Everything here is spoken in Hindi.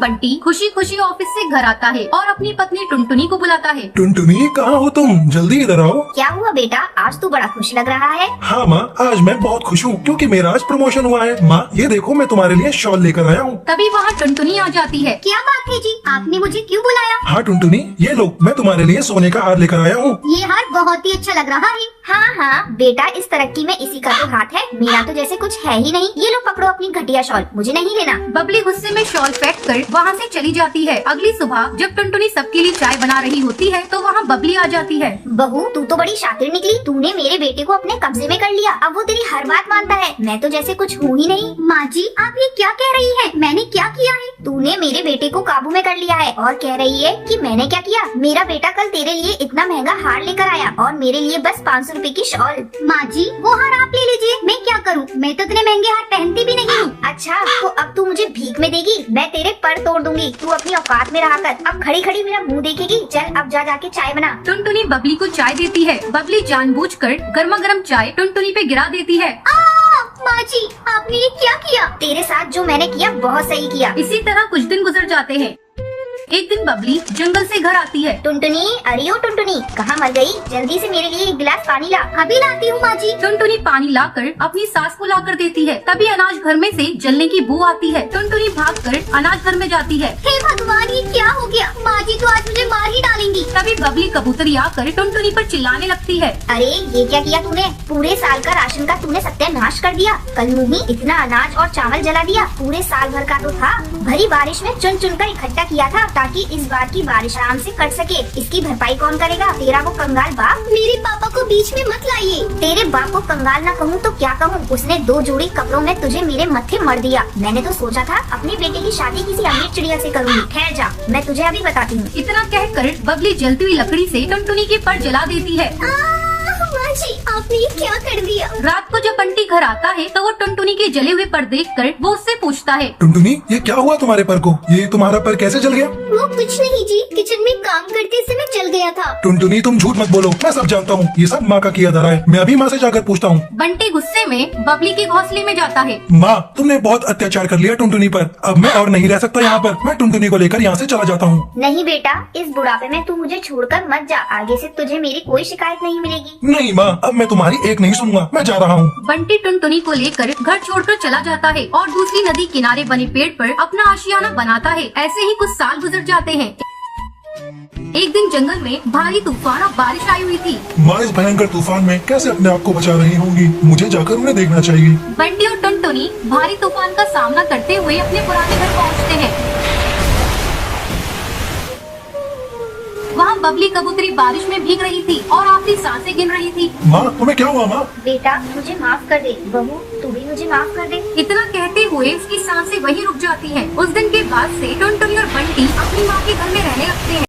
बंटी खुशी खुशी ऑफिस से घर आता है और अपनी पत्नी टुनटुनी को बुलाता है। टुनटुनी, कहाँ हो तुम? जल्दी इधर आओ। क्या हुआ बेटा, आज तू बड़ा खुश लग रहा है। हाँ माँ, आज मैं बहुत खुश हूँ क्योंकि मेरा आज प्रमोशन हुआ है। माँ, ये देखो मैं तुम्हारे लिए शॉल लेकर आया हूँ। तभी वहाँ टुनटुनी आ जाती है। क्या बात है जी, आपने मुझे क्यों बुलाया। हाँ टुनटुनी, ये लो मैं तुम्हारे लिए सोने का हार लेकर आया हूँ। ये हार बहुत ही अच्छा लग रहा है। हाँ हाँ बेटा, इस तरक्की में इसी का तो हाथ है, मेरा तो जैसे कुछ है ही नहीं। ये लो पकड़ो अपनी घटिया शॉल, मुझे नहीं लेना। बबली गुस्से में शॉल फेंक कर वहाँ से चली जाती है। अगली सुबह जब टुनटुनी सबके लिए चाय बना रही होती है तो वहाँ बबली आ जाती है। बहू, तू तो बड़ी शातिर निकली, तूने मेरे बेटे को अपने कब्जे में कर लिया। अब वो तेरी हर बात मानता है, मैं तो जैसे कुछ हूँ ही नहीं। माँ जी, आप ये क्या कह रही है, मैंने क्या किया है। तूने मेरे बेटे को काबू में कर लिया है और कह रही है कि मैंने क्या किया। मेरा बेटा कल तेरे लिए इतना महंगा हार लेकर आया और मेरे लिए बस 500 रुपए की शॉल। माँ जी, वो हार आप ले लीजिए, मैं क्या करूँ, मैं तो इतने महंगे हार पहनती भी नहीं हूँ। अच्छा, तो अब तू मुझे भीख में देगी, मैं तेरे पर तोड़ दूंगी। तू अपनी औकात में रहा कर, अब खड़ी खड़ी मेरा मुंह देखेगी। चल अब जा जाके चाय बना। टुनटुनी बबली को चाय देती है। बबली जानबूझकर गर्मा गर्म चाय टुनटुनी पे गिरा देती है। माँ जी, आपने ये क्या किया। तेरे साथ जो मैंने किया बहुत सही किया। इसी तरह कुछ दिन गुजर जाते हैं। एक दिन बबली जंगल से घर आती है। टुनटुनी, अरे ओ टुनटुनी, कहाँ मर गई, जल्दी से मेरे लिए एक गिलास पानी ला। अभी लाती हूँ माँ जी। टुनटुनी पानी लाकर अपनी सास को लाकर देती है। तभी अनाज घर में से जलने की बू आती है। टुनटुनी भागकर अनाज घर में जाती है। हे भगवान, ये क्या हो गया, माँ जी तो आज मुझे मार ही डालेंगी। तभी बबली कबूतरी आकर टुनटुनी पर चिल्लाने लगती है। अरे ये क्या किया तूने, पूरे साल का राशन का तूने सत्यानाश कर दिया। कल ही इतना अनाज और चावल जला दिया, पूरे साल भर का तो था। भरी बारिश में चुन चुन कर इकट्ठा किया था ताकि इस बार की बारिश आराम से कट सके। इसकी भरपाई कौन करेगा, तेरा वो कंगाल बाप। मेरे पापा को बीच में मत लाइए। तेरे बाप को कंगाल ना कहूँ तो क्या कहूँ, उसने 2 जोड़ी कपड़ों में तुझे मेरे मत्थे मर दिया। मैंने तो सोचा था अपने बेटे की शादी किसी अमीर चिड़िया से करूँगी। ठहर जा, मैं तुझे अभी बताती हूँ। इतना कहकर बबली जलती हुई लकड़ी से टुनटुनी के पर जला देती है। माँ जी, आपने ये क्या कर दिया। रात को जब बंटी घर आता है तो वो टुनटुनी के जले हुए पर देखकर वो उससे पूछता है। टुनटुनी, ये क्या हुआ तुम्हारे पर को? ये तुम्हारा पर कैसे जल गया? वो कुछ नहीं जी, किचन में काम करते समय जल गया था। टुनटुनी, तुम झूठ मत बोलो, मैं सब जानता हूँ। ये सब माँ का किया धरा है, मैं अभी माँ से जाकर पूछता हूँ। बंटी गुस्से में बबली के घोंसले में जाता है। माँ, तुमने बहुत अत्याचार कर लिया टुनटुनी पर। अब मैं और नहीं रह सकता यहाँ पर, मैं टुनटुनी को लेकर यहाँ से चला जाता हूँ। नहीं बेटा, इस बुढ़ापे में तू मुझे छोड़कर मत जा, आगे से तुझे मेरी कोई शिकायत नहीं मिलेगी। नहीं माँ, अब मैं तुम्हारी एक नहीं सुनूंगा, मैं जा रहा हूँ। बंटी टुनटुनी को लेकर घर छोड़कर चला जाता है और दूसरी नदी किनारे बने पेड़ पर अपना आशियाना बनाता है। ऐसे ही कुछ साल गुजर जाते हैं। एक दिन जंगल में भारी तूफान और बारिश आई हुई थी। माँ इस भयंकर तूफान में कैसे अपने आप को बचा रही होंगी, मुझे जाकर उन्हें देखना चाहिए। बंटी और टुनटुनी भारी तूफान का सामना करते हुए अपने पुराने घर पहुँचते हैं। वहाँ बबली कबूतरी बारिश में भीग रही थी और आखिरी सांसें गिन रही थी। माँ, तुम्हें क्या हुआ? माँ बेटा, मुझे माफ कर दे। बहू, तू भी मुझे माफ कर दे। इतना कहते हुए उसकी सांसें वहीं रुक जाती हैं। उस दिन के बाद से टुनटुनी और बंटी अपनी माँ के घर में रहने लगते हैं।